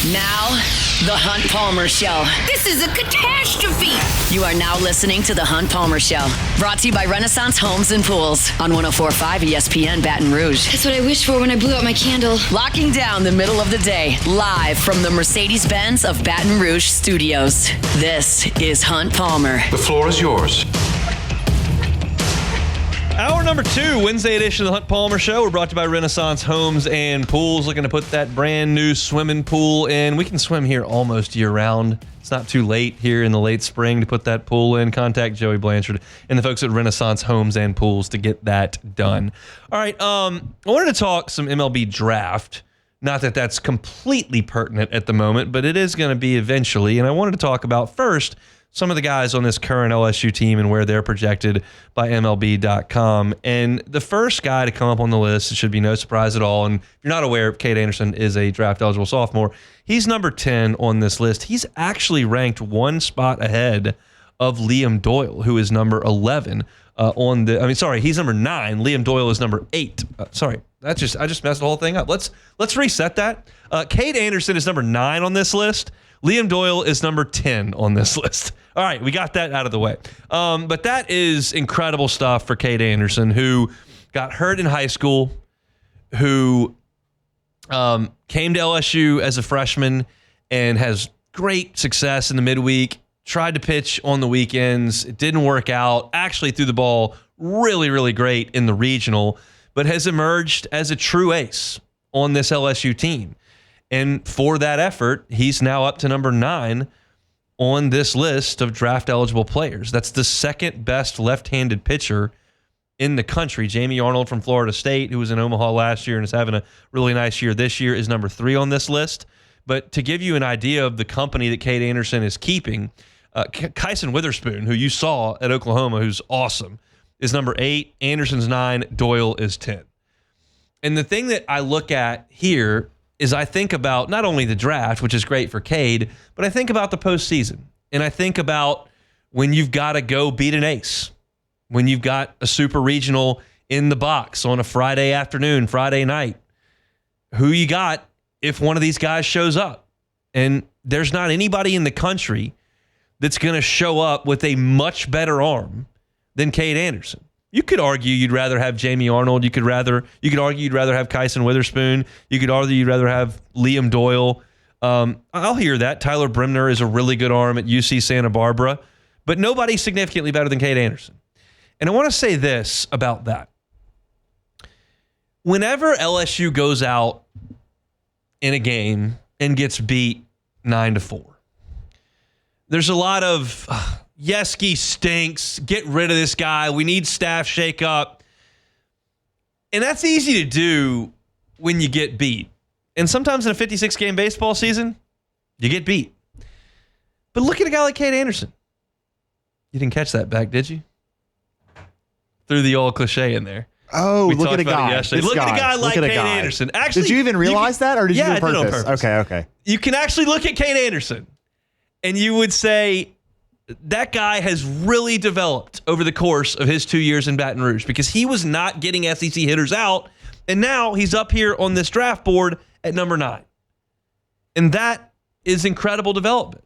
Now, The Hunt Palmer Show. This is a catastrophe. You are now listening to The Hunt Palmer Show. Brought to you by Renaissance Homes and Pools on 104.5 ESPN Baton Rouge. That's what I wished for when I blew out my candle. Locking down the middle of the day, live from the Mercedes-Benz of Baton Rouge studios. This is Hunt Palmer. The floor is yours. Hour number 2, Wednesday edition of the Hunt Palmer Show. We're brought to you by Renaissance Homes and Pools. Looking to put that brand new swimming pool in. We can swim here almost year round. It's not too late here in the late spring to put that pool in. Contact Joey Blanchard and the folks at Renaissance Homes and Pools to get that done. All right, I wanted to talk some MLB draft. Not that that's completely pertinent at the moment, but it is going to be eventually. And I wanted to talk about first some of the guys on this current LSU team and where they're projected by MLB.com. And the first guy to come up on the list, it should be no surprise at all. And if you're not aware, Cade Anderson is a draft-eligible sophomore. He's number 10 on this list. He's actually ranked one spot ahead of Liam Doyle, who is number 11 he's number 9. Liam Doyle is number 8. I just messed the whole thing up. Let's reset that. Cade Anderson is number 9 on this list. Liam Doyle is number 10 on this list. All right, we got that out of the way. But that is incredible stuff for Cade Anderson, who got hurt in high school, who came to LSU as a freshman and has great success in the midweek, tried to pitch on the weekends. It didn't work out. Actually threw the ball really, really great in the regional, but has emerged as a true ace on this LSU team. And for that effort, he's now up to number 9 on this list of draft-eligible players. That's the second best left-handed pitcher in the country. Jamie Arnold from Florida State, who was in Omaha last year and is having a really nice year this year, is number 3 on this list. But to give you an idea of the company that Cade Anderson is keeping, Kyson Witherspoon, who you saw at Oklahoma, who's awesome, is number 8. Anderson's 9. Doyle is 10. And the thing that I look at here is I think about not only the draft, which is great for Cade, but I think about the postseason. And I think about when you've got to go beat an ace, when you've got a super regional in the box on a Friday afternoon, Friday night, who you got if one of these guys shows up. And there's not anybody in the country that's going to show up with a much better arm than Cade Anderson. You could argue you'd rather have Jamie Arnold. You could argue you'd rather have Kyson Witherspoon. You could argue you'd rather have Liam Doyle. I'll hear that. Tyler Bremner is a really good arm at UC Santa Barbara, but nobody's significantly better than Cade Anderson. And I want to say this about that. Whenever LSU goes out in a game and gets beat 9-4, there's a lot of Yeski stinks. Get rid of this guy. We need staff shake-up. And that's easy to do when you get beat. And sometimes in a 56-game baseball season, you get beat. But look at a guy like Cade Anderson. You didn't catch that back, did you? Threw the old cliche in there. Oh, look at a guy. Look at a guy like Cade Anderson. Actually, did you even realize that, or did you do it on purpose? Okay. You can actually look at Cade Anderson, and you would say, that guy has really developed over the course of his 2 years in Baton Rouge, because he was not getting SEC hitters out, and now he's up here on this draft board at number 9. And that is incredible development.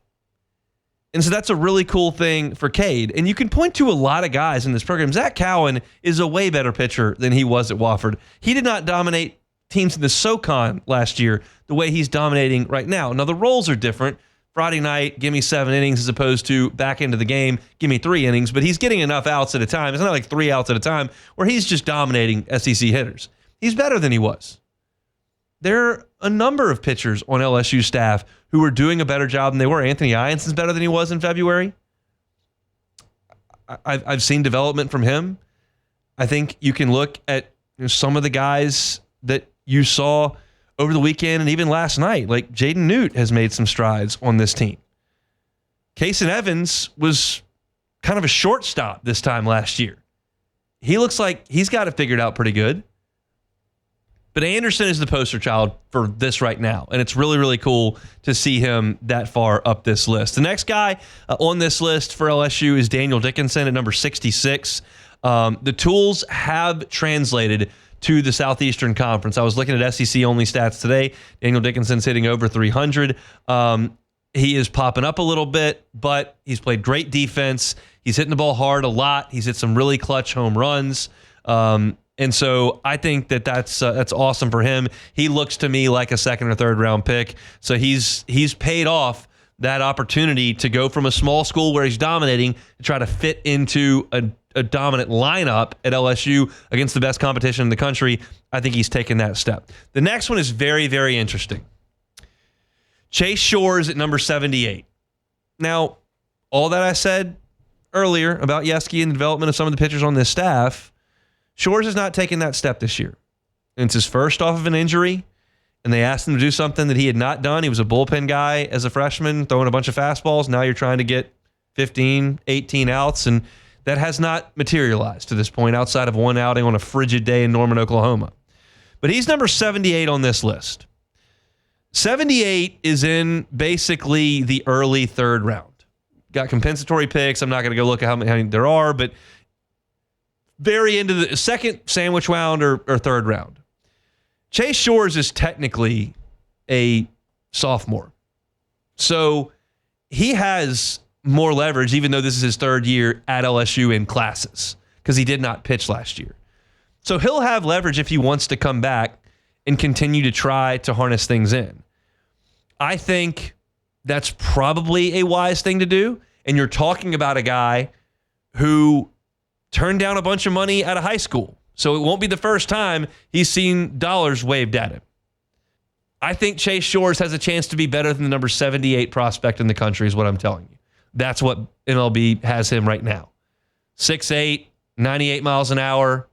And so that's a really cool thing for Cade. And you can point to a lot of guys in this program. Zach Cowan is a way better pitcher than he was at Wofford. He did not dominate teams in the SoCon last year the way he's dominating right now. Now, the roles are different. Friday night, give me 7 innings as opposed to back into the game, give me 3 innings. But he's getting enough outs at a time. It's not like 3 outs at a time where he's just dominating SEC hitters. He's better than he was. There are a number of pitchers on LSU staff who are doing a better job than they were. Anthony Ionson's better than he was in February. I've seen development from him. I think you can look at some of the guys that you saw over the weekend and even last night, like Jaden Newt has made some strides on this team. Kason Evans was kind of a shortstop this time last year. He looks like he's got it figured out pretty good. But Anderson is the poster child for this right now, and it's really, really cool to see him that far up this list. The next guy on this list for LSU is Daniel Dickinson at number 66. The tools have translated to the Southeastern Conference. I was looking at SEC-only stats today. Daniel Dickinson's hitting over 300. He is popping up a little bit, but he's played great defense. He's hitting the ball hard a lot. He's hit some really clutch home runs. And so I think that's awesome for him. He looks to me like a second or third round pick. So he's paid off that opportunity to go from a small school where he's dominating to try to fit into a dominant lineup at LSU against the best competition in the country. I think he's taken that step. The next one is very, very interesting. Chase Shores at number 78. Now, all that I said earlier about Yeski and the development of some of the pitchers on this staff, Shores has not taken that step this year. And it's his first off of an injury, and they asked him to do something that he had not done. He was a bullpen guy as a freshman, throwing a bunch of fastballs. Now you're trying to get 15, 18 outs, and that has not materialized to this point outside of one outing on a frigid day in Norman, Oklahoma. But he's number 78 on this list. 78 is in basically the early third round. Got compensatory picks. I'm not going to go look at how many there are, but very into the second sandwich round or third round. Chase Shores is technically a sophomore. So he has more leverage, even though this is his third year at LSU in classes, because he did not pitch last year. So he'll have leverage if he wants to come back and continue to try to harness things in. I think that's probably a wise thing to do. And you're talking about a guy who turned down a bunch of money out of high school. So it won't be the first time he's seen dollars waved at him. I think Chase Shores has a chance to be better than the number 78 prospect in the country is what I'm telling you. That's what MLB has him right now. 6'8", 98 miles an hour.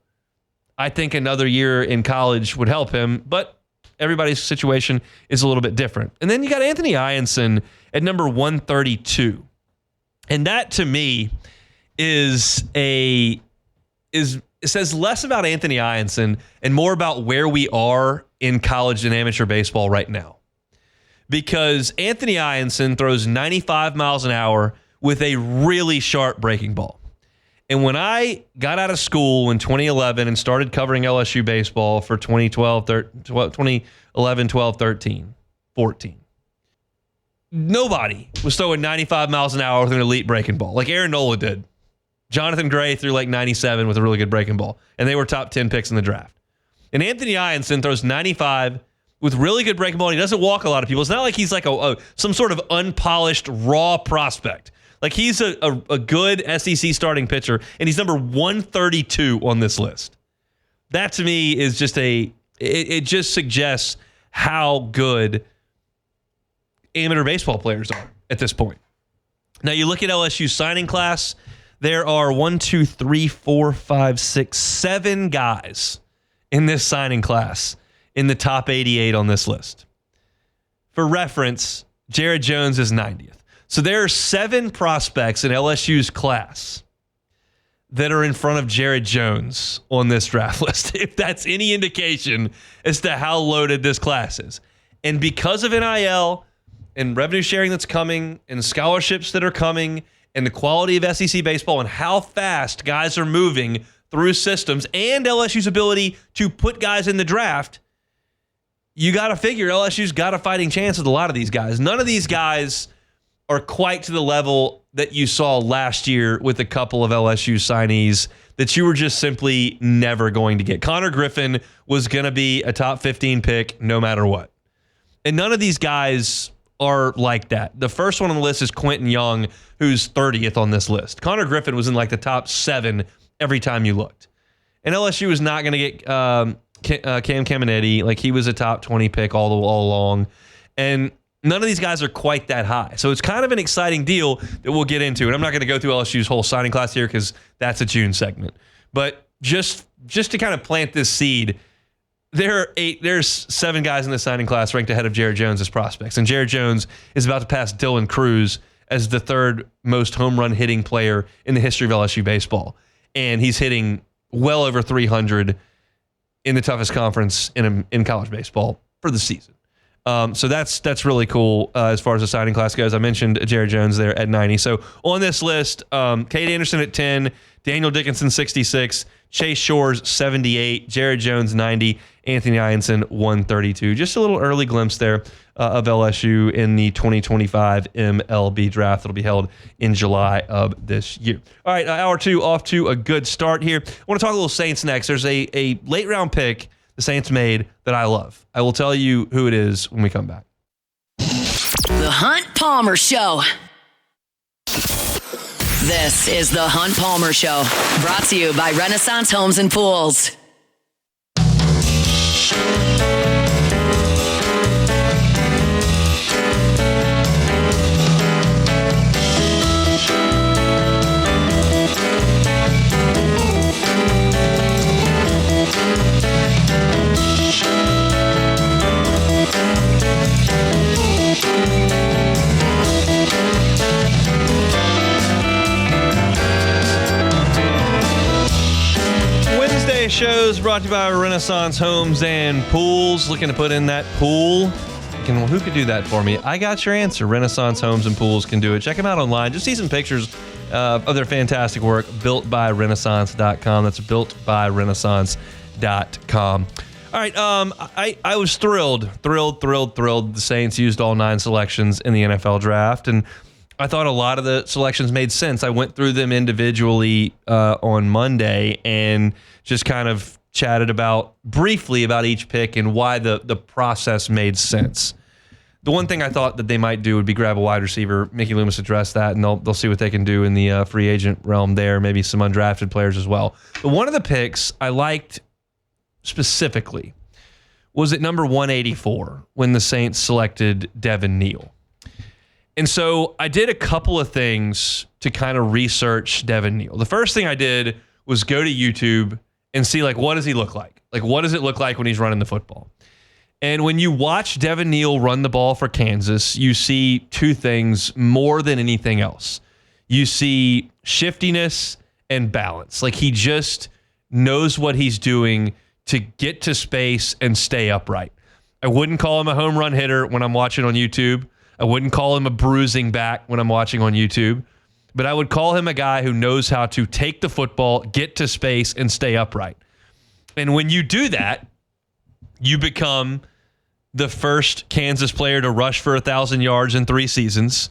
I think another year in college would help him, but everybody's situation is a little bit different. And then you got Anthony Ianson at number 132. And that to me it says less about Anthony Ianson and more about where we are in college and amateur baseball right now. Because Anthony Ianson throws 95 miles an hour with a really sharp breaking ball. And when I got out of school in 2011 and started covering LSU baseball for 2011, 12, 13, 14, nobody was throwing 95 miles an hour with an elite breaking ball like Aaron Nola did. Jonathan Gray threw like 97 with a really good breaking ball, and they were top 10 picks in the draft. And Anthony Ianson throws 95 with really good breaking ball, and he doesn't walk a lot of people. It's not like he's like some sort of unpolished, raw prospect. Like he's a good SEC starting pitcher, and he's number 132 on this list. That to me is just it just suggests how good amateur baseball players are at this point. Now you look at LSU's signing class. There are 7 guys in this signing class in the top 88 on this list. For reference, Jared Jones is 90th. So there are 7 prospects in LSU's class that are in front of Jared Jones on this draft list, if that's any indication as to how loaded this class is. And because of NIL and revenue sharing that's coming and scholarships that are coming and the quality of SEC baseball and how fast guys are moving through systems and LSU's ability to put guys in the draft, you got to figure LSU's got a fighting chance with a lot of these guys. None of these guys are quite to the level that you saw last year with a couple of LSU signees that you were just simply never going to get. Connor Griffin was going to be a top 15 pick no matter what. And none of these guys are like that. The first one on the list is Quentin Young, who's 30th on this list. Connor Griffin was in like the top 7 every time you looked. And LSU was not going to get Cam Caminetti. Like he was a top 20 pick all along. And none of these guys are quite that high. So it's kind of an exciting deal that we'll get into. And I'm not going to go through LSU's whole signing class here because that's a June segment. But just to kind of plant this seed, there's 7 guys in the signing class ranked ahead of Jared Jones as prospects. And Jared Jones is about to pass Dylan Cruz as the 3rd most home run hitting player in the history of LSU baseball. And he's hitting well over 300 in the toughest conference in college baseball for the season. So that's really cool as far as the signing class goes. I mentioned Jared Jones there at 90. So on this list, Cade Anderson at 10, Daniel Dickinson 66, Chase Shores 78, Jared Jones 90, Anthony Ianson 132. Just a little early glimpse there of LSU in the 2025 MLB draft that'll be held in July of this year. All right, hour two off to a good start here. I want to talk a little Saints next. There's a late round pick the Saints made that I love. I will tell you who it is when we come back. The Hunt Palmer Show. This is the Hunt Palmer Show, brought to you by Renaissance Homes and Pools. Wednesday shows brought to you by Renaissance Homes and Pools. Looking to put in that pool? Who could do that for me? I got your answer. Renaissance Homes and Pools can do it. Check them out online. Just see some pictures of their fantastic work. BuiltByRenaissance.com. That's BuiltByRenaissance.com. All right, I was thrilled. The Saints used all 9 selections in the NFL draft, and I thought a lot of the selections made sense. I went through them individually on Monday and just kind of chatted briefly about each pick and why the process made sense. The one thing I thought that they might do would be grab a wide receiver. Mickey Loomis addressed that, and they'll see what they can do in the free agent realm there, maybe some undrafted players as well. But one of the picks I liked specifically was at number 184 when the Saints selected Devin Neal. And so I did a couple of things to kind of research Devin Neal. The first thing I did was go to YouTube and see, what does he look like? What does it look like when he's running the football? And when you watch Devin Neal run the ball for Kansas, you see two things more than anything else. You see shiftiness and balance. He just knows what he's doing to get to space and stay upright. I wouldn't call him a home run hitter when I'm watching on YouTube. I wouldn't call him a bruising back when I'm watching on YouTube, but I would call him a guy who knows how to take the football, get to space, and stay upright. And when you do that, you become the first Kansas player to rush for 1,000 yards in 3 seasons.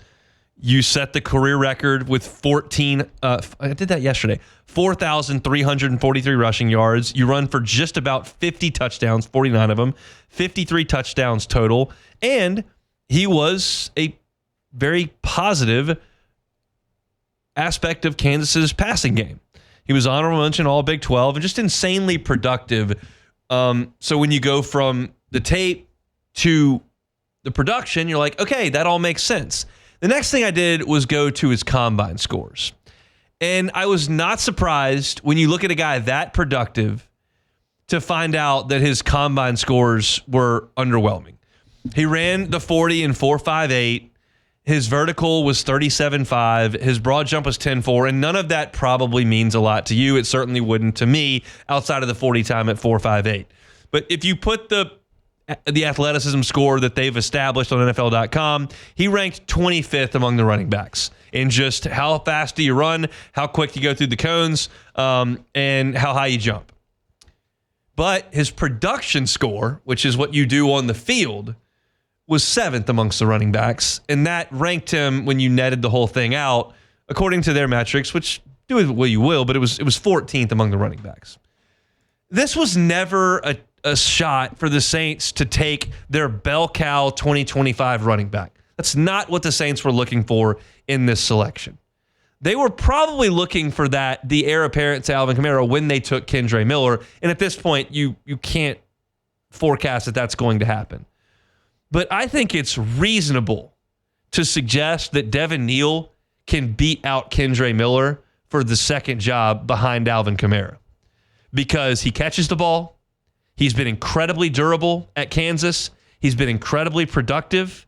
You set the career record with 4,343 rushing yards. You run for just about 50 touchdowns, 49 of them, 53 touchdowns total, and he was a very positive aspect of Kansas's passing game. He was honorable mention all Big 12 and just insanely productive. So when you go from the tape to the production, you're like, okay, that all makes sense. The next thing I did was go to his combine scores. And I was not surprised when you look at a guy that productive to find out that his combine scores were underwhelming. He ran the 40 in 4.58. His vertical was 37.5. His broad jump was 10.4. And none of that probably means a lot to you. It certainly wouldn't to me outside of the 40 time at 4.58. But if you put the athleticism score that they've established on NFL.com, he ranked 25th among the running backs in just how fast do you run, how quick you go through the cones, and how high you jump. But his production score, which is what you do on the field, was 7th amongst the running backs, and that ranked him, when you netted the whole thing out, according to their metrics, which do with what you will, but it was 14th among the running backs. This was never a shot for the Saints to take their bell cow 2025 running back. That's not what the Saints were looking for in this selection. They were probably looking for the heir apparent to Alvin Kamara when they took Kendre Miller, and at this point, you can't forecast that that's going to happen. But I think it's reasonable to suggest that Devin Neal can beat out Kendre Miller for the second job behind Alvin Kamara because he catches the ball. He's been incredibly durable at Kansas. He's been incredibly productive.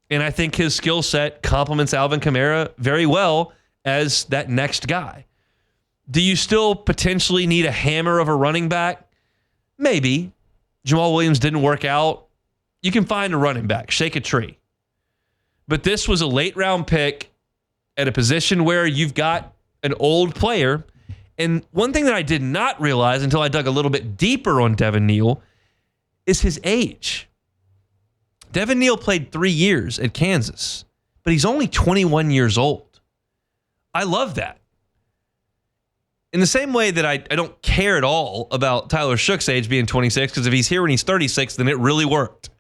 And I think his skill set complements Alvin Kamara very well as that next guy. Do you still potentially need a hammer of a running back? Maybe. Jamal Williams didn't work out. you can find a running back, shake a tree. But this was a late round pick at a position where you've got an old player. And one thing that I did not realize until I dug a little bit deeper on Devin Neal is his age. Devin Neal played 3 years at Kansas, but he's only 21 years old. I love that. In the same way that I don't care at all about Tyler Shook's age being 26, because if he's here when he's 36, then it really worked.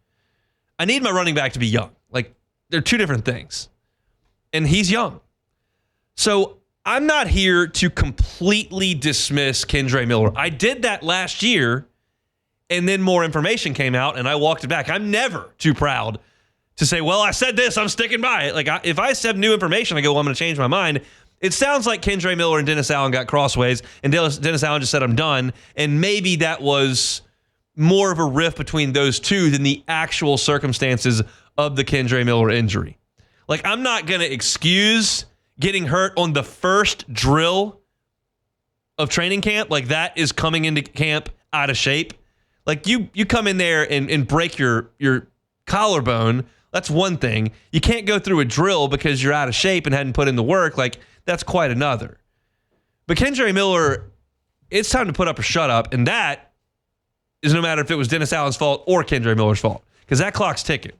I need my running back to be young. Like, they're two different things. And he's young. So I'm not here to completely dismiss Kendre Miller. I did that last year, and then more information came out, and I walked it back. I'm never too proud to say, well, I said this, I'm sticking by it. Like, if I have new information, I go, well, I'm going to change my mind. It sounds like Kendre Miller and Dennis Allen got crossways, and Dennis Allen just said, I'm done. And maybe that was more of a rift between those two than the actual circumstances of the Kendre Miller injury. Like, I'm not going to excuse getting hurt on the first drill of training camp. Like, that is coming into camp out of shape. Like, you come in there and break your collarbone. That's one thing. You can't go through a drill because you're out of shape and hadn't put in the work. Like, that's quite another. But Kendre Miller, it's time to put up or shut up. And that is no matter if it was Dennis Allen's fault or Kendre Miller's fault, because that clock's ticking.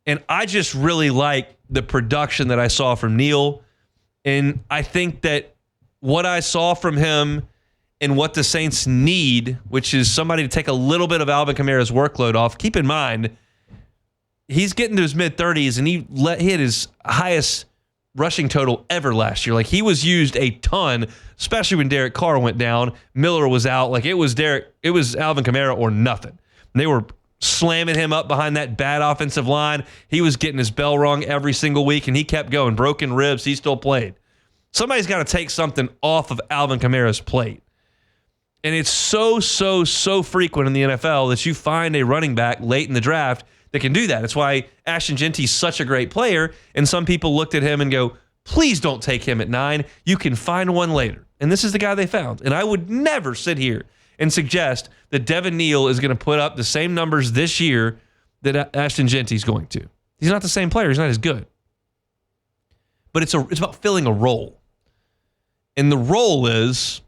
And I just really like the production that I saw from Neal. And I think that what I saw from him and what the Saints need, which is somebody to take a little bit of Alvin Kamara's workload off. Keep in mind, he's getting to his mid-30s, and he hit his highest rushing total ever last year. Like, he was used a ton, especially when Derek Carr went down. Miller was out. Like, it was Alvin Kamara or nothing. And they were slamming him up behind that bad offensive line. He was getting his bell rung every single week, and he kept going. Broken ribs, he still played. Somebody's got to take something off of Alvin Kamara's plate. And it's so frequent in the NFL that you find a running back late in the draft that can do that. It's why Ashton Genty's such a great player, and some people looked at him and go, please don't take him at 9. You can find one later. And this is the guy they found. And I would never sit here and suggest that Devin Neal is going to put up the same numbers this year that Ashton Genty's going to. He's not the same player. He's not as good. But it's about filling a role. And the role is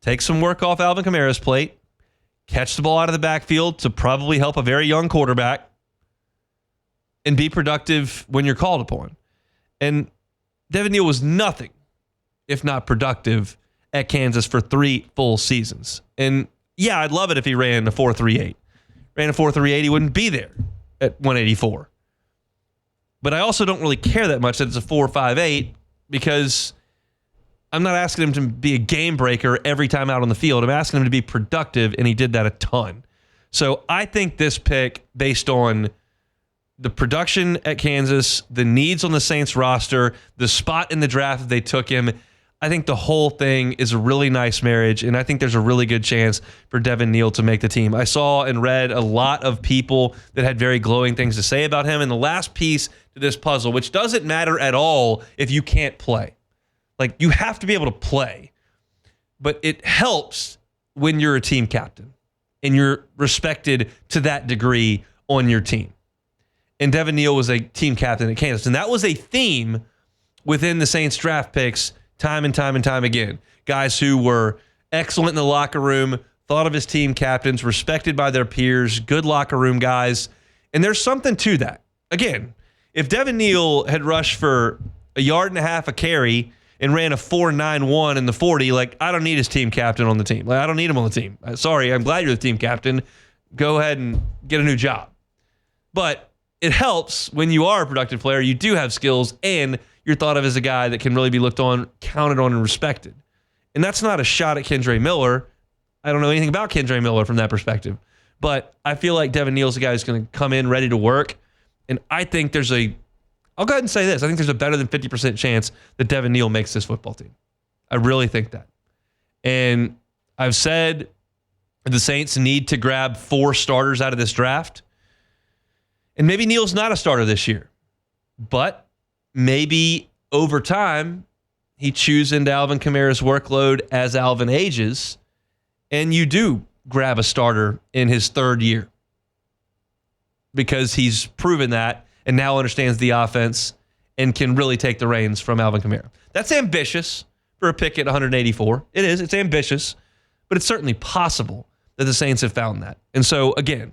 take some work off Alvin Kamara's plate, catch the ball out of the backfield to probably help a very young quarterback, and be productive when you're called upon. And Devin Neal was nothing if not productive at Kansas for 3 full seasons. And yeah, I'd love it if he ran a 4.38. Ran a 4.38, he wouldn't be there at 184. But I also don't really care that much that it's a 4.58 because I'm not asking him to be a game breaker every time out on the field. I'm asking him to be productive, and he did that a ton. So I think this pick, based on the production at Kansas, the needs on the Saints roster, the spot in the draft that they took him, I think the whole thing is a really nice marriage, and I think there's a really good chance for Devin Neal to make the team. I saw and read a lot of people that had very glowing things to say about him. And the last piece to this puzzle, which doesn't matter at all if you can't play. Like, you have to be able to play, but it helps when you're a team captain and you're respected to that degree on your team. And Devin Neal was a team captain at Kansas, and that was a theme within the Saints draft picks time and time again. Guys who were excellent in the locker room, thought of his team captains, respected by their peers, good locker room guys. And there's something to that. Again, if Devin Neal had rushed for 1.5 yards a carry and ran a 4.91 in the 40, like, I don't need his team captain on the team. Like, I don't need him on the team. Sorry, I'm glad you're the team captain. Go ahead and get a new job. But it helps when you are a productive player, you do have skills, and you're thought of as a guy that can really be looked on, counted on, and respected. And that's not a shot at Kendre Miller. I don't know anything about Kendre Miller from that perspective. But I feel like Devin Neal's a guy who's going to come in ready to work. And I think I'll go ahead and say this. I think there's a better than 50% chance that Devin Neal makes this football team. I really think that. And I've said the Saints need to grab 4 starters out of this draft. And maybe Neal's not a starter this year. But maybe over time, he chews into Alvin Kamara's workload as Alvin ages, and you do grab a starter in his 3rd year. because he's proven that and now understands the offense and can really take the reins from Alvin Kamara. That's ambitious for a pick at 184. It is. It's ambitious, but it's certainly possible that the Saints have found that. And so, again,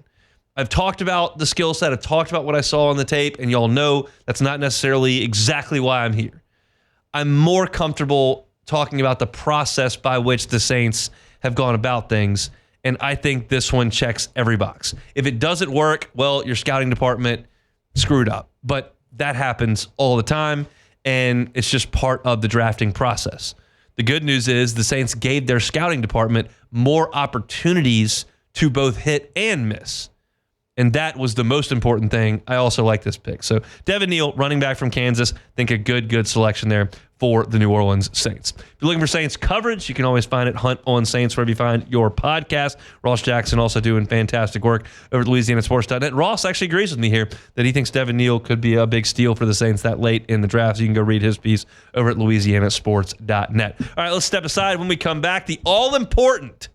I've talked about the skill set. I've talked about what I saw on the tape, and y'all know that's not necessarily exactly why I'm here. I'm more comfortable talking about the process by which the Saints have gone about things, and I think this one checks every box. If it doesn't work, well, your scouting department screwed up. But that happens all the time, and it's just part of the drafting process. The good news is the Saints gave their scouting department more opportunities to both hit and miss. And that was the most important thing. I also like this pick. So Devin, Neal, running back from Kansas, think a good selection there for the New Orleans Saints. If you're looking for Saints coverage, you can always find it Hunt on Saints wherever you find your podcast. Ross Jackson also doing fantastic work over at LouisianaSports.net. Ross actually agrees with me here that he thinks Devin Neal could be a big steal for the Saints that late in the draft. So you can go read his piece over at LouisianaSports.net. All right, let's step aside. When we come back, the all-important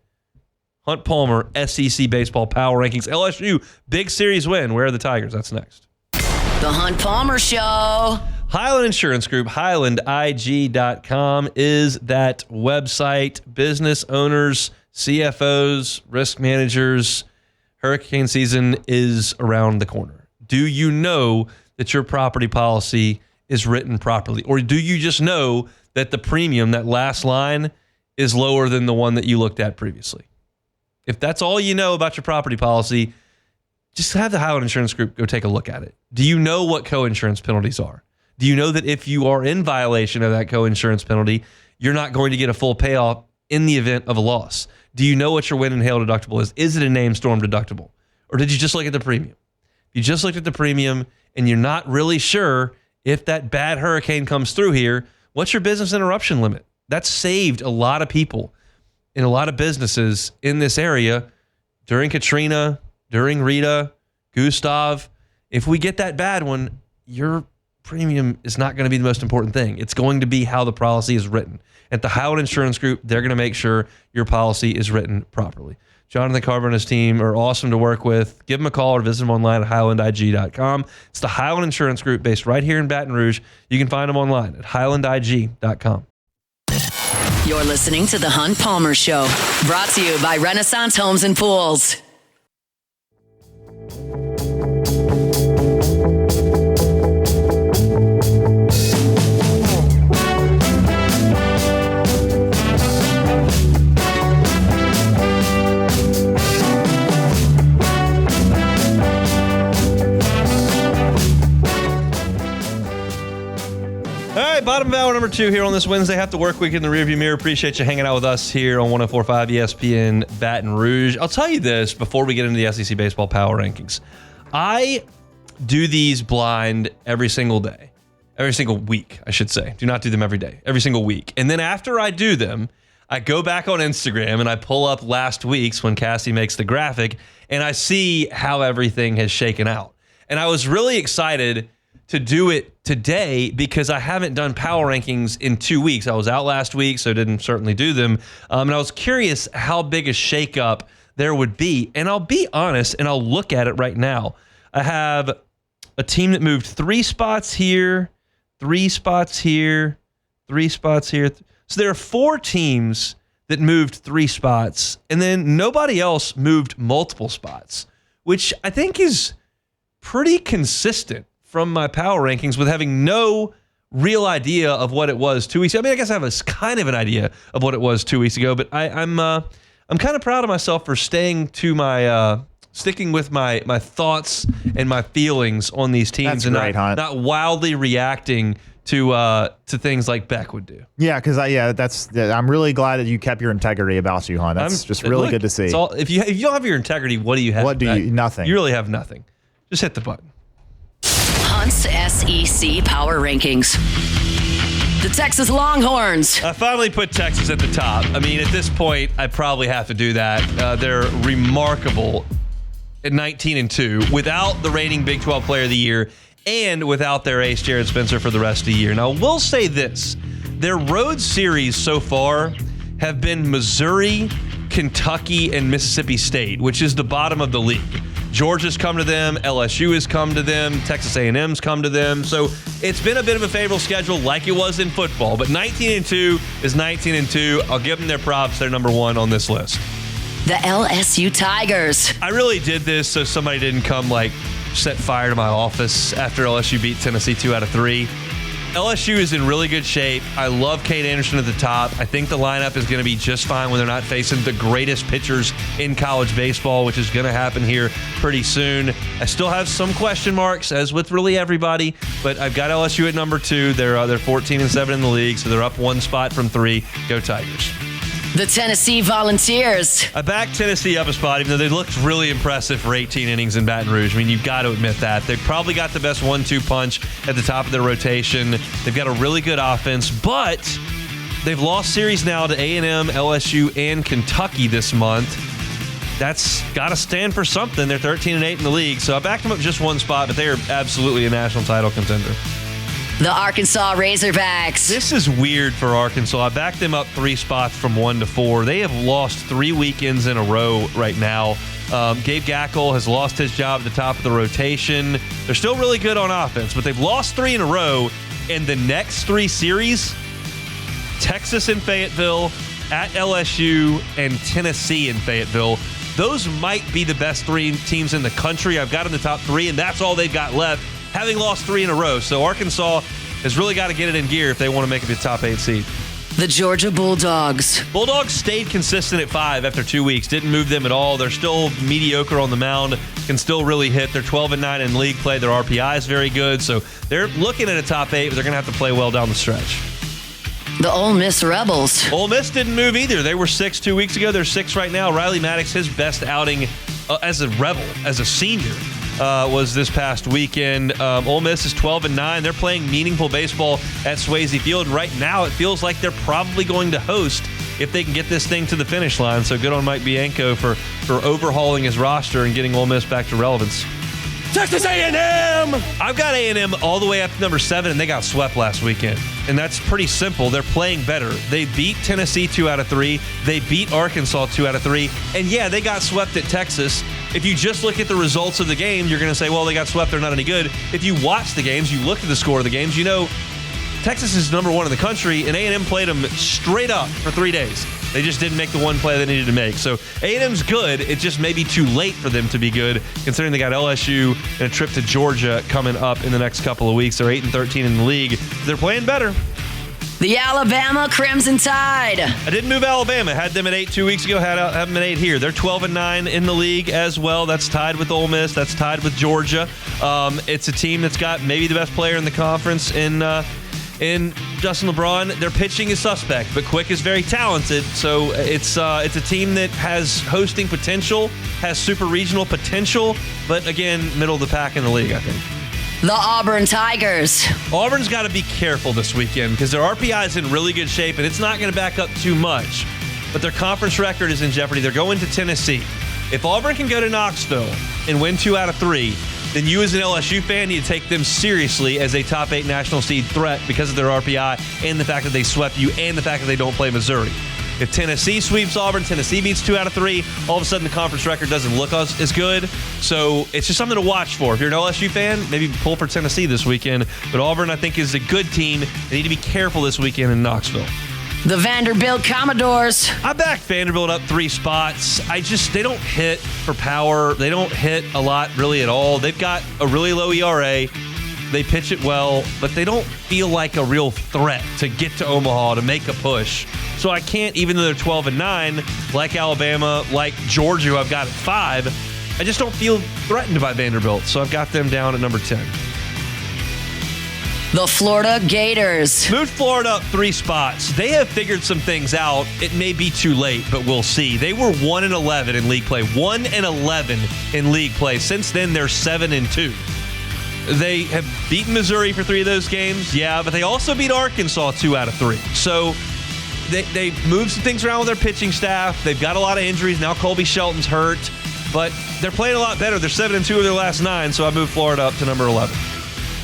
Hunt Palmer SEC Baseball Power Rankings. LSU, big series win. Where are the Tigers? That's next. The Hunt Palmer Show. Highland Insurance Group, HighlandIG.com is that website. Business owners, CFOs, risk managers, hurricane season is around the corner. Do you know that your property policy is written properly? Or do you just know that the premium, that last line, is lower than the one that you looked at previously? If that's all you know about your property policy, just have the Highland Insurance Group go take a look at it. Do you know what co-insurance penalties are? Do you know that if you are in violation of that co-insurance penalty, you're not going to get a full payoff in the event of a loss? Do you know what your wind and hail deductible is? Is it a named storm deductible? Or did you just look at the premium? If you just looked at the premium and you're not really sure if that bad hurricane comes through here, what's your business interruption limit? That's saved a lot of people in a lot of businesses in this area during Katrina, during Rita, Gustav. If we get that bad one, your premium is not going to be the most important thing. It's going to be how the policy is written. At the Highland Insurance Group, they're going to make sure your policy is written properly. Jonathan Carver and his team are awesome to work with. Give them a call or visit them online at HighlandIG.com. It's the Highland Insurance Group based right here in Baton Rouge. You can find them online at HighlandIG.com. You're listening to The Hunt Palmer Show, brought to you by Renaissance Homes and Pools. Bottom of hour number 2 here on this Wednesday. Have to work week in the rearview mirror. Appreciate you hanging out with us here on 104.5 ESPN Baton Rouge. I'll tell you this before we get into the SEC Baseball Power Rankings. I do these blind every single day. Every single week, I should say. Do not do them every day. Every single week. And then after I do them, I go back on Instagram and I pull up last week's when Cassie makes the graphic, and I see how everything has shaken out. And I was really excited to do it today because I haven't done power rankings in 2 weeks. I was out last week, so didn't certainly do them. And I was curious how big a shakeup there would be. And I'll be honest, and I'll look at it right now. I have a team that moved 3 spots here, 3 spots here, 3 spots here. So there are 4 teams that moved 3 spots, and then nobody else moved multiple spots, which I think is pretty consistent from my power rankings with having no real idea of what it was 2 weeks ago. I mean, I guess I have a kind of an idea of what it was 2 weeks ago, but I'm kind of proud of myself for sticking with my thoughts and my feelings on these teams. That's and great, not wildly reacting to things like Beck would do. Yeah, because I'm really glad that you kept your integrity about you, Hunt. That's really good to see. If you don't have your integrity, what do you have? Nothing. You really have nothing. Just hit the button. Hunt's SEC Power Rankings. The Texas Longhorns. I finally put Texas at the top. I mean, at this point, I probably have to do that. They're remarkable at 19-2 without the reigning Big 12 Player of the Year and without their ace, Jared Spencer, for the rest of the year. Now, we'll say this. Their road series so far have been Missouri, Kentucky, and Mississippi State, which is the bottom of the league. Georgia's come to them. LSU has come to them. Texas A&M's come to them. So it's been a bit of a favorable schedule like it was in football. But 19-2 is 19-2. I'll give them their props. They're number one on this list. The LSU Tigers. I really did this so somebody didn't come set fire to my office after LSU beat Tennessee 2 out of 3. LSU is in really good shape. I love Kate Anderson at the top. I think the lineup is going to be just fine when they're not facing the greatest pitchers in college baseball, which is going to happen here pretty soon. I still have some question marks, as with really everybody, but I've got LSU at number 2. They're 14-7 in the league, so they're up 1 spot from 3. Go Tigers. The Tennessee Volunteers. I backed Tennessee up a spot, even though they looked really impressive for 18 innings in Baton Rouge. I mean, you've got to admit that. They've probably got the best 1-2 punch at the top of their rotation. They've got a really good offense, but they've lost series now to A&M, LSU, and Kentucky this month. That's got to stand for something. They're 13-8 in the league, so I backed them up just 1 spot, but they are absolutely a national title contender. The Arkansas Razorbacks. This is weird for Arkansas. I backed them up 3 spots from 1 to 4. They have lost 3 weekends in a row right now. Gabe Gackle has lost his job at the top of the rotation. They're still really good on offense, but they've lost 3 in a row. And the next 3 series, Texas in Fayetteville, at LSU, and Tennessee in Fayetteville. Those might be the best 3 teams in the country. I've got in the top 3, and that's all they've got left, having lost 3 in a row. So Arkansas has really got to get it in gear if they want to make it the top 8 seed. The Georgia Bulldogs. Bulldogs stayed consistent at 5 after 2 weeks. Didn't move them at all. They're still mediocre on the mound. Can still really hit. They're 12-9 in league play. Their RPI is very good. So they're looking at a top 8, but they're going to have to play well down the stretch. The Ole Miss Rebels. Ole Miss didn't move either. They were 6 2 weeks ago. They're 6 right now. Riley Maddox, his best outing as a Rebel, as a senior, was this past weekend. Ole Miss is 12-9. They're playing meaningful baseball at Swayze Field. Right now, it feels like they're probably going to host if they can get this thing to the finish line. So good on Mike Bianco for overhauling his roster and getting Ole Miss back to relevance. Texas A&M! I've got A&M all the way up to number 7, and they got swept last weekend. And that's pretty simple. They're playing better. They beat Tennessee 2 out of 3. They beat Arkansas 2 out of 3. And yeah, they got swept at Texas. If you just look at the results of the game, you're going to say, well, they got swept. They're not any good. If you watch the games, you look at the score of the games, you know Texas is number 1 in the country, and A&M played them straight up for 3 days. They just didn't make the one play they needed to make. So A&M's good. It just may be too late for them to be good, considering they got LSU and a trip to Georgia coming up in the next couple of weeks. They're 8-13 in the league. They're playing better. The Alabama Crimson Tide. I didn't move Alabama. Had them at 8 2 weeks ago. Have them at 8 here. They're 12-9 in the league as well. That's tied with Ole Miss. That's tied with Georgia. It's a team that's got maybe the best player in the conference in Justin LeBron. Their pitching is suspect, but Quick is very talented. So it's a team that has hosting potential, has super regional potential, but again, middle of the pack in the league, I think. The Auburn Tigers. Auburn's got to be careful this weekend because their RPI is in really good shape, and it's not going to back up too much. But their conference record is in jeopardy. They're going to Tennessee. If Auburn can go to Knoxville and win 2 out of 3, then you as an LSU fan need to take them seriously as a top 8 national seed threat because of their RPI and the fact that they swept you and the fact that they don't play Missouri. If Tennessee sweeps Auburn, Tennessee beats 2 out of 3, all of a sudden the conference record doesn't look as good. So it's just something to watch for. If you're an LSU fan, maybe pull for Tennessee this weekend. But Auburn, I think, is a good team. They need to be careful this weekend in Knoxville. The Vanderbilt Commodores. I backed Vanderbilt up 3 spots. They don't hit for power. They don't hit a lot really at all. They've got a really low ERA. They pitch it well, but they don't feel like a real threat to get to Omaha to make a push. So I can't, even though they're 12-9, like Alabama, like Georgia, who I've got at 5, I just don't feel threatened by Vanderbilt. So I've got them down at number 10. The Florida Gators. Moved Florida up 3 spots. They have figured some things out. It may be too late, but we'll see. They were 1-11 in league play. 1-11 in league play. Since then, they're 7-2. They have beaten Missouri for 3 of those games, yeah, but they also beat Arkansas 2 out of 3. So they moved some things around with their pitching staff. They've got a lot of injuries. Now Colby Shelton's hurt, but they're playing a lot better. They're 7-2 of their last 9, so I moved Florida up to number 11.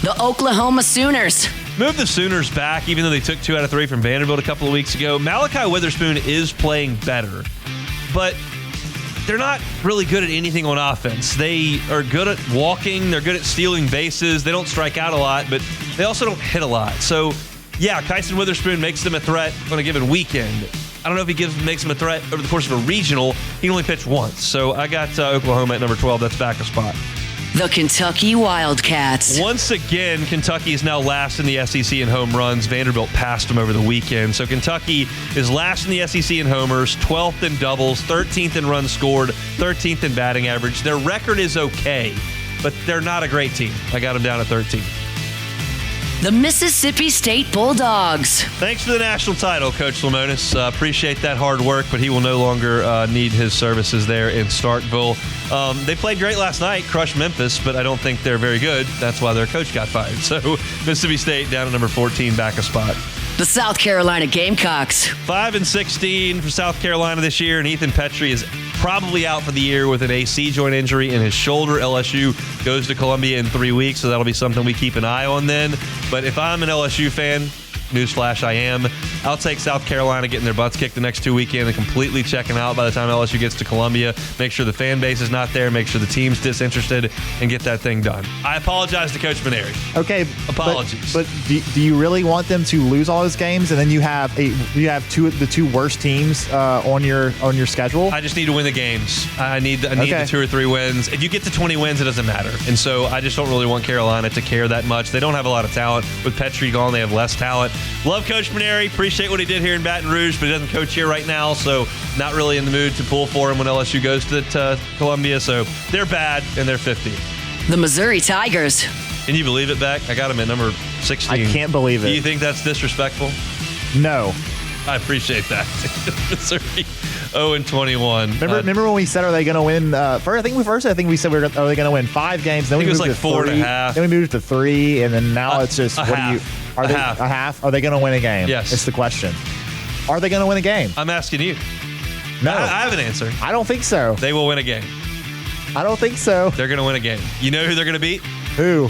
The Oklahoma Sooners. Moved the Sooners back, even though they took 2 out of 3 from Vanderbilt a couple of weeks ago. Malachi Witherspoon is playing better, but they're not really good at anything on offense. They are good at walking. They're good at stealing bases. They don't strike out a lot, but they also don't hit a lot. So, yeah, Kyson Witherspoon makes them a threat on a given weekend. I don't know if he makes them a threat over the course of a regional. He only pitched once. So I got Oklahoma at number 12. That's back a spot. The Kentucky Wildcats. Once again, Kentucky is now last in the SEC in home runs. Vanderbilt passed them over the weekend. So Kentucky is last in the SEC in homers, 12th in doubles, 13th in runs scored, 13th in batting average. Their record is okay, but they're not a great team. I got them down at 13. The Mississippi State Bulldogs. Thanks for the national title, Coach Lemonis. Appreciate that hard work, but he will no longer need his services there in Starkville. They played great last night, crushed Memphis, but I don't think they're very good. That's why their coach got fired. So Mississippi State down at number 14, back a spot. The South Carolina Gamecocks. 5-16 for South Carolina this year, and Ethan Petrie is probably out for the year with an AC joint injury in his shoulder. LSU goes to Columbia in 3 weeks, so that'll be something we keep an eye on then. But if I'm an LSU fan, newsflash, I am. I'll take South Carolina getting their butts kicked the next 2 weekends and completely checking out by the time LSU gets to Columbia. Make sure the fan base is not there. Make sure the team's disinterested and get that thing done. I apologize to Coach Maneri. Okay. Apologies. But do you really want them to lose all those games and then you have the two worst teams on your schedule? I just need to win the games. I need the 2 or 3 wins. If you get to 20 wins, it doesn't matter. And so I just don't really want Carolina to care that much. They don't have a lot of talent. With Petrie gone, they have less talent. Love Coach Maneri. Appreciate what he did here in Baton Rouge, but he doesn't coach here right now, so not really in the mood to pull for him when LSU goes to Columbia. So they're bad, and they're 50. The Missouri Tigers. Can you believe it, Beck? I got him at number 16. I can't believe it. Do you think that's disrespectful? No. I appreciate that. Missouri 0-21. Remember when we said, are they going to win? First, I think we said, are they going to win 5 games? Then I think we it was moved like to 4.5. Then we moved to 3, and then now it's just a half. A half? Are they going to win a game? Yes. It's the question. Are they going to win a game? I'm asking you. No. I have an answer. I don't think so. They will win a game. I don't think so. They're going to win a game. You know who they're going to beat? Who?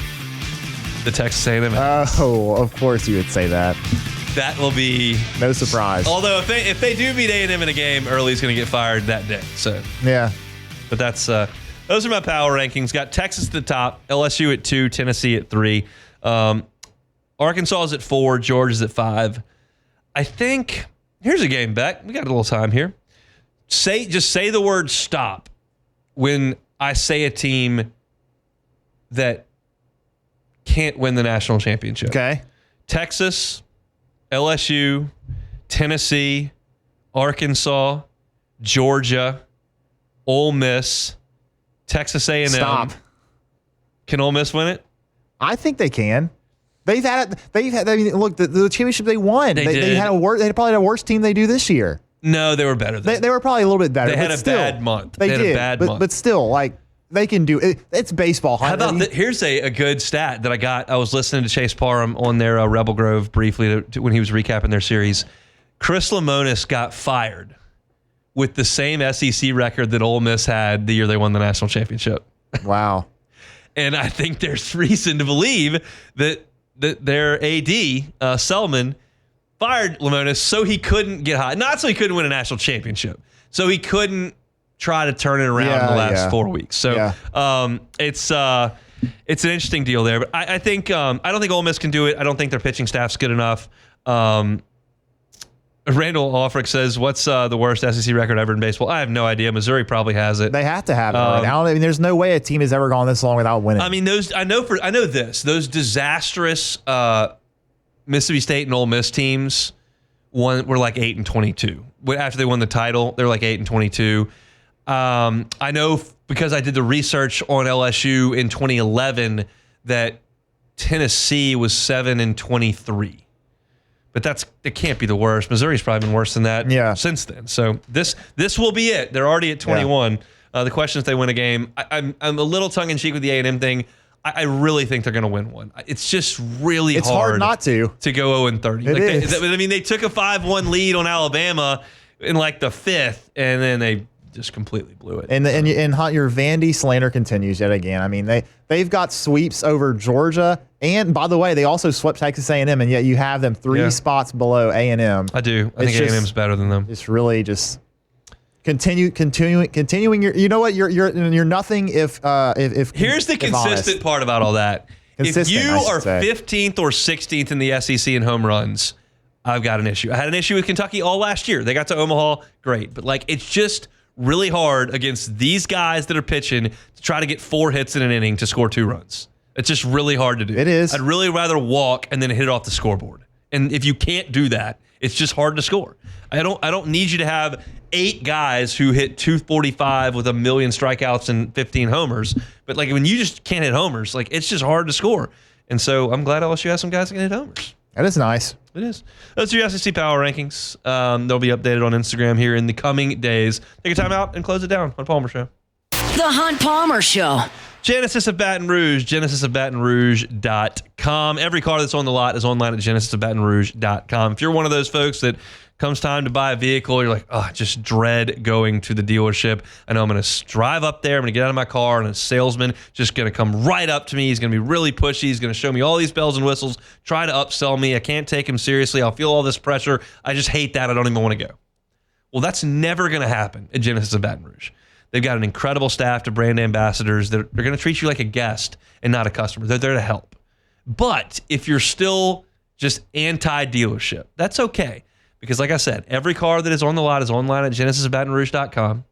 The Texas A&M. Oh, of course you would say that. That will be no surprise. Although if they do beat A&M in a game, Early's going to get fired that day. So yeah, but that's those are my power rankings. Got Texas at the top, LSU at 2, Tennessee at 3, Arkansas is at 4, Georgia's at 5. I think here's a game, Beck. We got a little time here. Just say the word stop when I say a team that can't win the national championship. Okay. Texas, LSU, Tennessee, Arkansas, Georgia, Ole Miss, Texas A&M. Stop. Can Ole Miss win it? I think they can. They've had. I mean, look, the championship they won. They had probably the worst team they do this year. No, they were better. They were probably a little bit better. They had a bad month. They did. A bad month. But still, like, they can do it. It's baseball. How about here's a good stat that I got. I was listening to Chase Parham on their Rebel Grove briefly when he was recapping their series. Chris Lemonis got fired with the same SEC record that Ole Miss had the year they won the national championship. Wow. And I think there's reason to believe that their AD, Selman, fired Lemonis so he couldn't get hot. Not so he couldn't win a national championship. So he couldn't try to turn it around in the last 4 weeks. So it's an interesting deal there. But I think I don't think Ole Miss can do it. I don't think their pitching staff's good enough. Randall Offrick says, what's the worst SEC record ever in baseball? I have no idea. Missouri probably has it. They have to have it right now. I mean, there's no way a team has ever gone this long without winning. I mean, I know those disastrous Mississippi State and Ole Miss teams were like 8-22. After they won the title, they're like 8-22. I know because I did the research on LSU in 2011 that Tennessee was 7-23. But it can't be the worst. Missouri's probably been worse than that since then. So this will be it. They're already at 21. The question is if they win a game. I'm a little tongue-in-cheek with the A&M thing. I really think they're going to win one. It's just really it's hard not to go 0-30. It is. I mean, they took a 5-1 lead on Alabama in like the 5th, and then they just completely blew it. And Hunt, your Vandy slander continues yet again. I mean, they've got sweeps over Georgia, and by the way, they also swept Texas A&M, and yet you have them 3 spots below A&M. I do. I think A&M's better than them. It's really just continuing your. You know what? You're nothing if. Here's the consistent part about all that. If you are 15th or 16th in the SEC in home runs, I've got an issue. I had an issue with Kentucky all last year. They got to Omaha, great, but like it's just really hard against these guys that are pitching to try to get 4 hits in an inning to score 2 runs. It's just really hard to do. It is. I'd really rather walk and then hit it off the scoreboard. And if you can't do that, it's just hard to score. I don't need you to have 8 guys who hit 245 with 1 million strikeouts and 15 homers. But like when you just can't hit homers, like it's just hard to score. And so I'm glad LSU has some guys that can hit homers. That is nice. It is. Those are your SEC Power Rankings. They'll be updated on Instagram here in the coming days. Take a time out and close it down on Palmer Show. The Hunt Palmer Show. Genesis of Baton Rouge, genesisofbatonrouge.com. Every car that's on the lot is online at genesisofbatonrouge.com. If you're one of those folks that comes time to buy a vehicle, you're like, oh, I just dread going to the dealership. I know I'm going to drive up there. I'm going to get out of my car, and a salesman just going to come right up to me. He's going to be really pushy. He's going to show me all these bells and whistles, try to upsell me. I can't take him seriously. I'll feel all this pressure. I just hate that. I don't even want to go. Well, that's never going to happen at Genesis of Baton Rouge. They've got an incredible staff of brand ambassadors that are going to treat you like a guest and not a customer. They're there to help. But if you're still just anti-dealership, that's okay. Because like I said, every car that is on the lot is online at genesisofbatonrouge.com.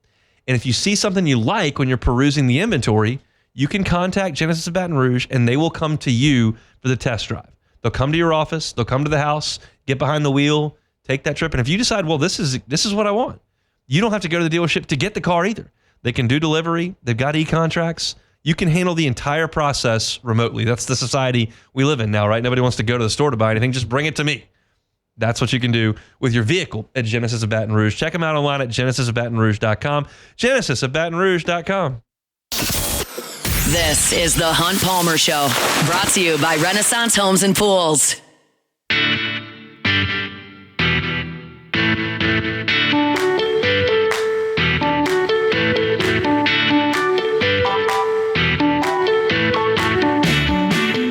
And if you see something you like when you're perusing the inventory, you can contact Genesis of Baton Rouge and they will come to you for the test drive. They'll come to your office, they'll come to the house, get behind the wheel, take that trip. And if you decide, well, this is what I want, you don't have to go to the dealership to get the car either. They can do delivery. They've got e-contracts. You can handle the entire process remotely. That's the society we live in now, right? Nobody wants to go to the store to buy anything. Just bring it to me. That's what you can do with your vehicle at Genesis of Baton Rouge. Check them out online at genesisofbatonrouge.com. genesisofbatonrouge.com. This is the Hunt Palmer Show, brought to you by Renaissance Homes and Pools.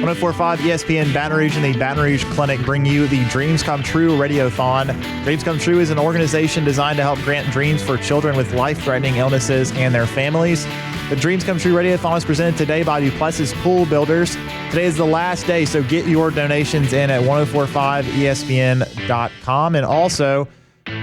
104.5 ESPN Baton Rouge and the Baton Rouge Clinic bring you the Dreams Come True Radiothon. Dreams Come True is an organization designed to help grant dreams for children with life-threatening illnesses and their families. The Dreams Come True Radiothon is presented today by Duplessis Pool Builders. Today is the last day, so get your donations in at 1045ESPN.com. And also,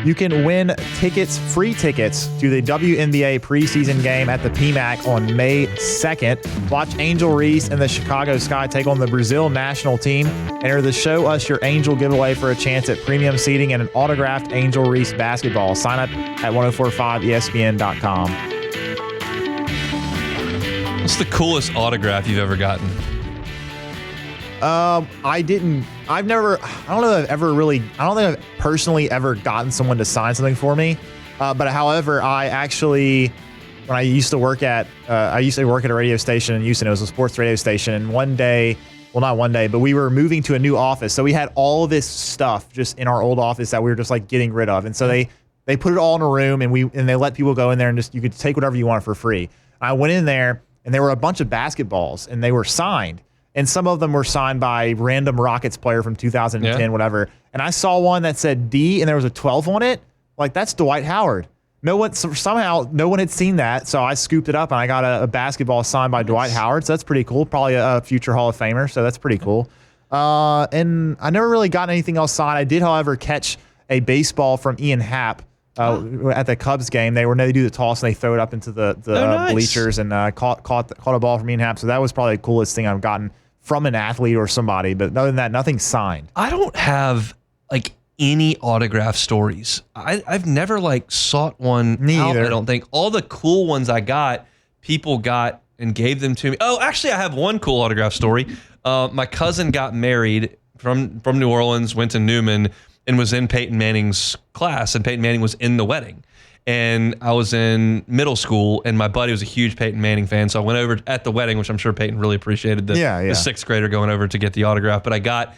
you can win tickets, free tickets, to the WNBA preseason game at the PMAC on May 2nd. Watch Angel Reese and the Chicago Sky take on the Brazil national team. Enter the Show Us Your Angel giveaway for a chance at premium seating and an autographed Angel Reese basketball. Sign up at 1045ESPN.com. What's the coolest autograph you've ever gotten? I don't think I've personally ever gotten someone to sign something for me. But however, when I used to work at a radio station in Houston. It was a sports radio station. And one day, well, not one day, but we were moving to a new office. So we had all of this stuff just in our old office that we were just like getting rid of. And so they put it all in a room and they let people go in there and just, you could take whatever you wanted for free. I went in there and there were a bunch of basketballs and they were signed. And some of them were signed by random Rockets player from 2010, whatever. And I saw one that said D and there was a 12 on it. Like, that's Dwight Howard. Somehow no one had seen that. So I scooped it up and I got a basketball signed by Dwight Howard. So that's pretty cool. Probably a future Hall of Famer. So that's pretty cool. And I never really got anything else signed. I did, however, catch a baseball from Ian Happ at the Cubs game. They do the toss and they throw it up into the nice. bleachers and caught a ball from Ian Happ. So that was probably the coolest thing I've gotten from an athlete or somebody, but other than that, nothing signed. I don't have like any autograph stories. I've never like sought one out, I don't think. All the cool ones I got, people got and gave them to me. Oh, actually, I have one cool autograph story. My cousin got married from New Orleans, went to Newman, and was in Peyton Manning's class, and Peyton Manning was in the wedding. And I was in middle school, and my buddy was a huge Peyton Manning fan, so I went over at the wedding, which I'm sure Peyton really appreciated, the sixth grader going over to get the autograph. But I got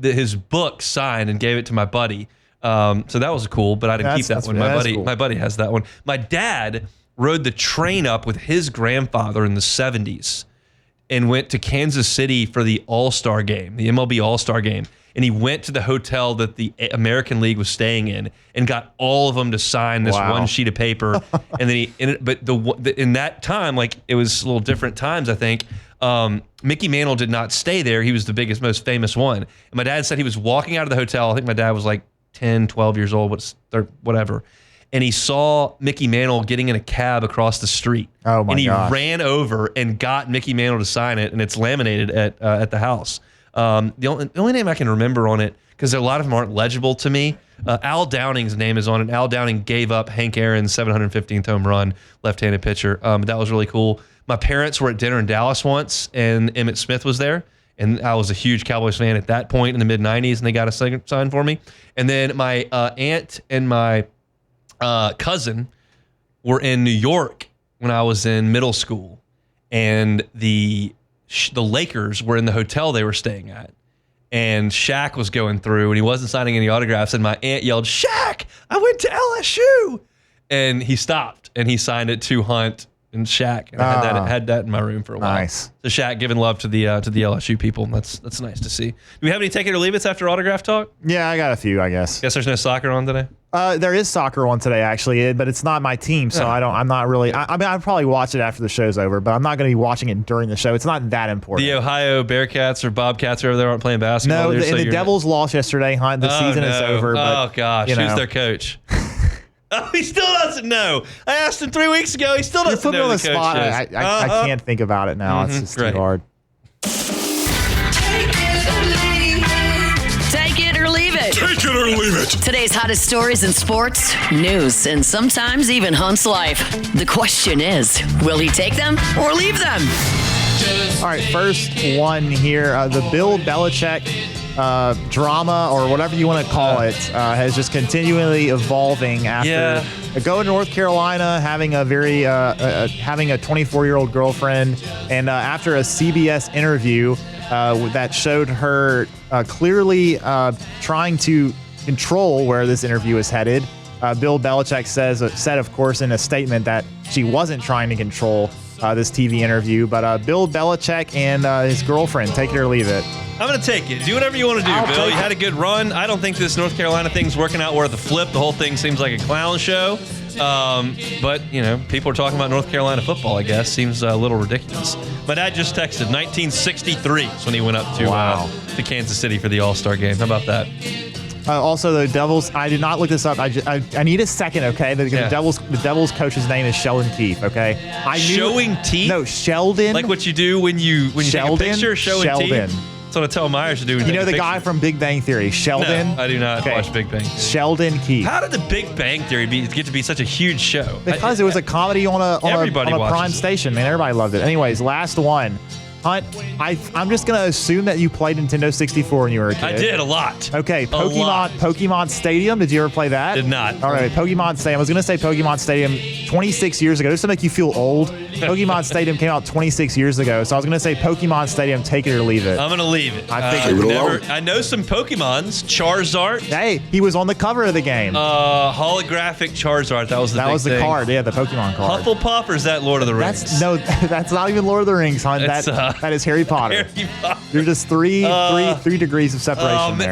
his book signed and gave it to my buddy. So that was cool, but I didn't keep that one. My buddy has that one. My dad rode the train up with his grandfather in the 70s and went to Kansas City for the All-Star game, the MLB All-Star game. and he went to the hotel that the American League was staying in and got all of them to sign this one sheet of paper. And then in that time, like it was a little different times, I think. Mickey Mantle did not stay there. He was the biggest, most famous one. And my dad said he was walking out of the hotel. I think my dad was like 10, 12 years old, whatever. And he saw Mickey Mantle getting in a cab across the street. Oh my And he gosh. ran over and got Mickey Mantle to sign it, and it's laminated at the house. The only name I can remember on it, because a lot of them aren't legible to me, Al Downing's name is on it. Al Downing gave up Hank Aaron's 715th home run, left-handed pitcher. That was really cool. My parents were at dinner in Dallas once, and Emmitt Smith was there. And I was a huge Cowboys fan at that point in the mid-'90s, and they got a sign for me. And then my aunt and my cousin were in New York when I was in middle school, and the Lakers were in the hotel they were staying at, and Shaq was going through, and he wasn't signing any autographs, and my aunt yelled, "Shaq, I went to LSU," and he stopped, and he signed it to Hunt and Shaq, and I had that in my room for a while. Nice. So Shaq giving love to the LSU people. That's nice to see. Do we have any take it or leave it's after autograph talk? Yeah, I got a few, I guess. Guess there's no soccer on today. There is soccer on today, actually, but it's not my team, so I'm not really. I mean, I'll probably watch it after the show's over, but I'm not going to be watching it during the show. It's not that important. The Ohio Bearcats or Bobcats or whatever, they aren't playing basketball. No, the Devils lost yesterday, Hunt. The season is over. But, gosh, who's their coach? Oh, he still doesn't know. I asked him 3 weeks ago. He still You're doesn't putting me know on the the coach spot. is. I can't think about it now. It's just Great. too hard. Take it or leave it. Take it or leave it. Today's hottest stories in sports, news, and sometimes even Hunt's life. The question is, will he take them or leave them? All right, first one here. The Bill Belichick drama, or whatever you want to call it, has just continually evolving after going to North Carolina, having a having a 24-year-old girlfriend, and after a CBS interview that showed her clearly trying to control where this interview is headed. Bill Belichick said, of course, in a statement that she wasn't trying to control this TV interview, but Bill Belichick and his girlfriend, take it or leave it. I'm going to take it. Do whatever you want to do, Bill. You had a good run. I don't think this North Carolina thing's working out worth a flip. The whole thing seems like a clown show. But, people are talking about North Carolina football, I guess. Seems a little ridiculous. My dad just texted 1963 is when he went up to Kansas City for the All-Star game. How about that? Also, the Devils, I did not look this up. I need a second, okay? The Devils coach's name is Sheldon Keefe, okay? Showing teeth? No, Sheldon. Like what you do when you take a picture, showing teeth? That's what I tell Myers to do. You know the guy from Big Bang Theory, Sheldon? No, I do not watch Big Bang Theory. Sheldon Keefe. How did the Big Bang Theory get to be such a huge show? Because it was a comedy on a prime station, man. Everybody loved it. Anyways, last one. Hunt, I'm just going to assume that you played Nintendo 64 when you were a kid. I did a lot. Okay, Pokemon Stadium. Did you ever play that? Did not. All right, Pokemon Stadium. I was going to say Pokemon Stadium 26 years ago. Just to make you feel old. Pokemon Stadium came out 26 years ago. So I was going to say Pokemon Stadium, take it or leave it. I'm going to leave it. I know some Pokemons. Charizard. Hey, he was on the cover of the game. Holographic Charizard. That was the thing. Card. Yeah, the Pokemon card. Hufflepuff, or is that Lord of the Rings? That's not even Lord of the Rings, Hunt. That is Harry Potter. Harry Potter. You're just three degrees of separation there.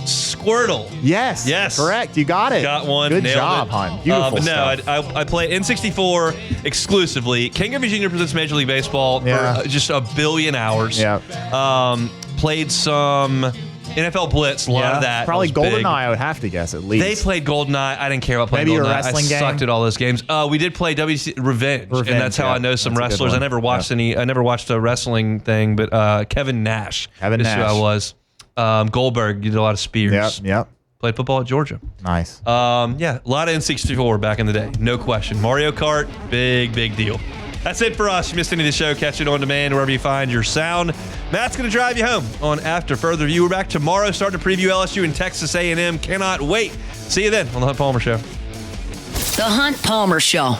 Squirtle. Yes. Correct. You got it. Got one. Good Nailed job, it. Hunt. Beautiful stuff. I play N64 exclusively. King Griffey Jr. presents Major League Baseball for just a billion hours. Yeah. Played some NFL Blitz, a lot of that. Probably GoldenEye, I would have to guess, at least. They played GoldenEye. I didn't care about playing Maybe GoldenEye. a wrestling game? I sucked at all those games. We did play WC Revenge, and that's how I know some wrestlers. I never watched I never watched a wrestling thing, but Kevin Nash is who I was. Goldberg, you did a lot of spears. Yep. Played football at Georgia. Nice. A lot of N64 back in the day. No question. Mario Kart, big deal. That's it for us. You missed any of the show, catch it on demand wherever you find your sound. Matt's going to drive you home on After Further Review. We're back tomorrow, starting to preview LSU and Texas A&M. Cannot wait. See you then on The Hunt Palmer Show. The Hunt Palmer Show.